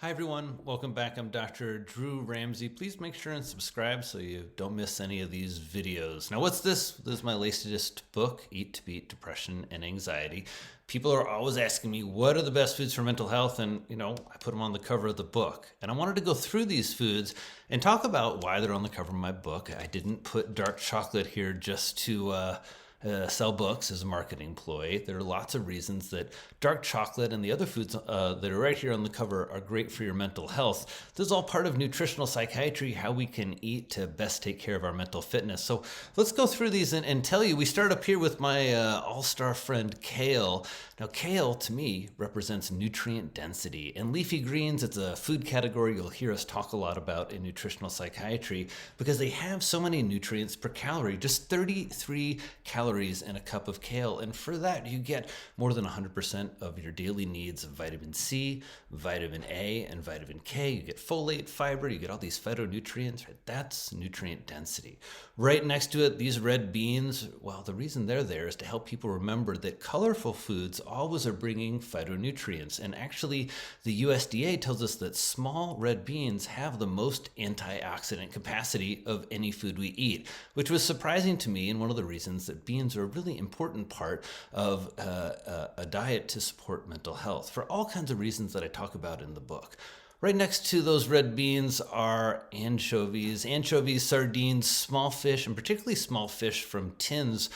Hi everyone, welcome back. I'm Dr. Drew Ramsey. Please make sure and subscribe so you don't miss any of these videos. Now, what's this? This is my latest book, Eat to Beat Depression and Anxiety. People are always asking me, what are the best foods for mental health? And, I put them on the cover of the book. And I wanted to go through these foods and talk about why they're on the cover of my book. I didn't put dark chocolate here just to sell books as a marketing ploy. There are lots of reasons that dark chocolate and the other foods that are right here on the cover are great for your mental health. This is all part of nutritional psychiatry, how we can eat to best take care of our mental fitness. So let's go through these and tell you. We start up here with my all-star friend Kale. Now, kale to me represents nutrient density. And leafy greens, it's a food category you'll hear us talk a lot about in nutritional psychiatry because they have so many nutrients per calorie, just 33 calories in a cup of kale. And for that, you get more than 100% of your daily needs of vitamin C, vitamin A, and vitamin K. You get folate, fiber, you get all these phytonutrients. Right? That's nutrient density. Right next to it, these red beans, well, the reason they're there is to help people remember that colorful foods always are bringing phytonutrients. And actually, the USDA tells us that small red beans have the most antioxidant capacity of any food we eat, which was surprising to me, and one of the reasons that beans are a really important part of a diet to support mental health for all kinds of reasons that I talk about in the book. Right next to those red beans are anchovies. Anchovies, sardines, small fish, and particularly small fish from tins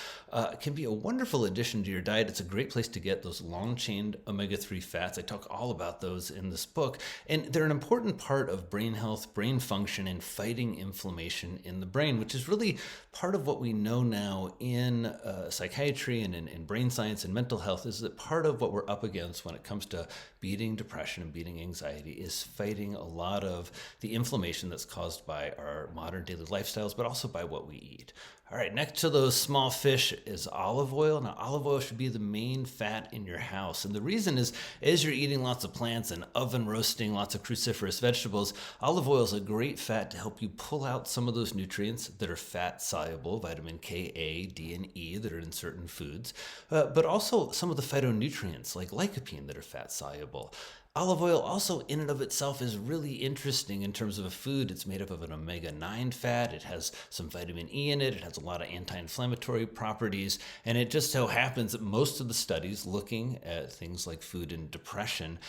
can be a wonderful addition to your diet. It's a great place to get those long-chain omega-3 fats. I talk all about those in this book. And they're an important part of brain health, brain function, and fighting inflammation in the brain, which is really part of what we know now in psychiatry and in brain science and mental health, is that part of what we're up against when it comes to beating depression and beating anxiety is fighting a lot of the inflammation that's caused by our modern daily lifestyles, but also by what we eat. All right, next to those small fish is olive oil. Now, olive oil should be the main fat in your house. And the reason is, as you're eating lots of plants and oven roasting lots of cruciferous vegetables, olive oil is a great fat to help you pull out some of those nutrients that are fat soluble, vitamin K, A, D, and E that are in certain foods, but also some of the phytonutrients like lycopene that are fat soluble. Olive oil also in and of itself is really interesting in terms of a food. It's made up of an omega-9 fat. It has some vitamin E in it. It has a lot of anti-inflammatory properties. And it just so happens that most of the studies looking at things like food and depression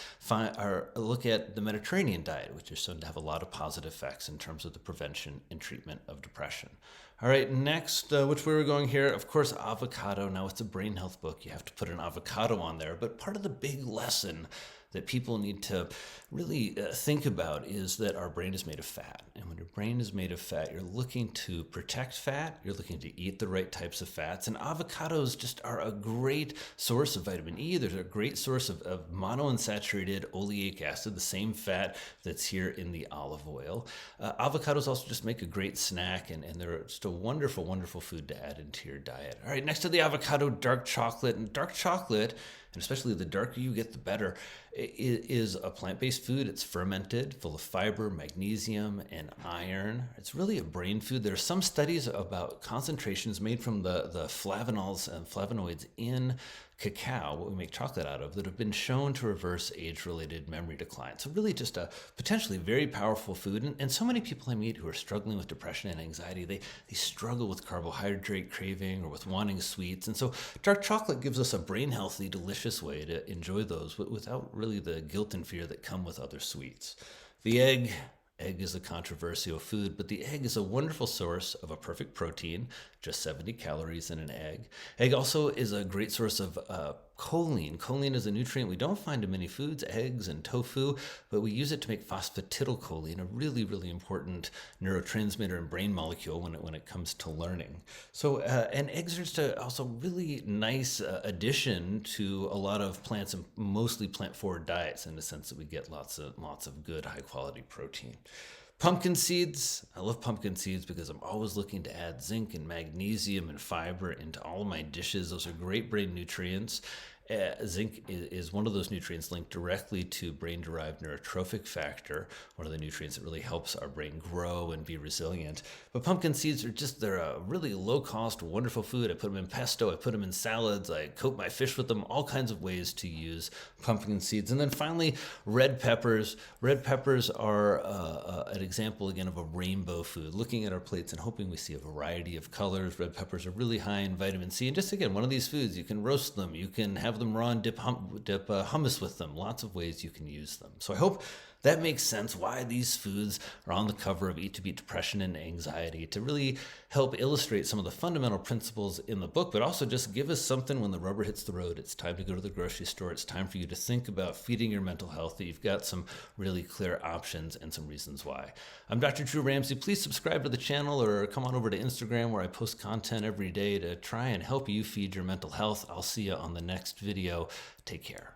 look at the Mediterranean diet, which is shown to have a lot of positive effects in terms of the prevention and treatment of depression. All right, next, which way we're going here, of course, avocado. Now, it's a brain health book. You have to put an avocado on there. But part of the big lesson that people need to really think about is that our brain is made of fat. And when your brain is made of fat, you're looking to protect fat, you're looking to eat the right types of fats, and avocados just are a great source of vitamin E. There's a great source of monounsaturated oleic acid, the same fat that's here in the olive oil. Avocados also just make a great snack, and they're just a wonderful, wonderful food to add into your diet. All right, next to the avocado, dark chocolate. And dark chocolate, and especially the darker you get, the better, is a plant-based food. It's fermented, full of fiber, magnesium, and iron. It's really a brain food. There are some studies about concentrations made from the flavanols and flavonoids in cacao, what we make chocolate out of, that have been shown to reverse age-related memory decline. So really just a potentially very powerful food. And so many people I meet who are struggling with depression and anxiety, they struggle with carbohydrate craving or with wanting sweets. And so dark chocolate gives us a brain-healthy, delicious way to enjoy those without really the guilt and fear that come with other sweets. The egg. Egg is a controversial food, but the egg is a wonderful source of a perfect protein, just 70 calories in an egg. Egg also is a great source of choline. Choline is a nutrient we don't find in many foods, eggs and tofu, but we use it to make phosphatidylcholine, a really, really important neurotransmitter and brain molecule when it comes to learning. So, and eggs are just also really nice addition to a lot of plants and mostly plant-forward diets in the sense that we get lots of good, high-quality protein. Pumpkin seeds. I love pumpkin seeds because I'm always looking to add zinc and magnesium and fiber into all of my dishes. Those are great brain nutrients. Zinc is one of those nutrients linked directly to brain-derived neurotrophic factor, one of the nutrients that really helps our brain grow and be resilient. But pumpkin seeds they're a really low-cost, wonderful food. I put them in pesto, I put them in salads, I coat my fish with them, all kinds of ways to use pumpkin seeds. And then finally, red peppers. Red peppers are an example, again, of a rainbow food. Looking at our plates and hoping we see a variety of colors. Red peppers are really high in vitamin C. And just, again, one of these foods, you can roast them, you can have them raw and dip hummus with them. Lots of ways you can use them. So I hope that makes sense why these foods are on the cover of Eat to Beat Depression and Anxiety, to really help illustrate some of the fundamental principles in the book, but also just give us something when the rubber hits the road. It's time to go to the grocery store. It's time for you to think about feeding your mental health, that you've got some really clear options and some reasons why. I'm Dr. Drew Ramsey. Please subscribe to the channel or come on over to Instagram, where I post content every day to try and help you feed your mental health. I'll see you on the next video. Take care.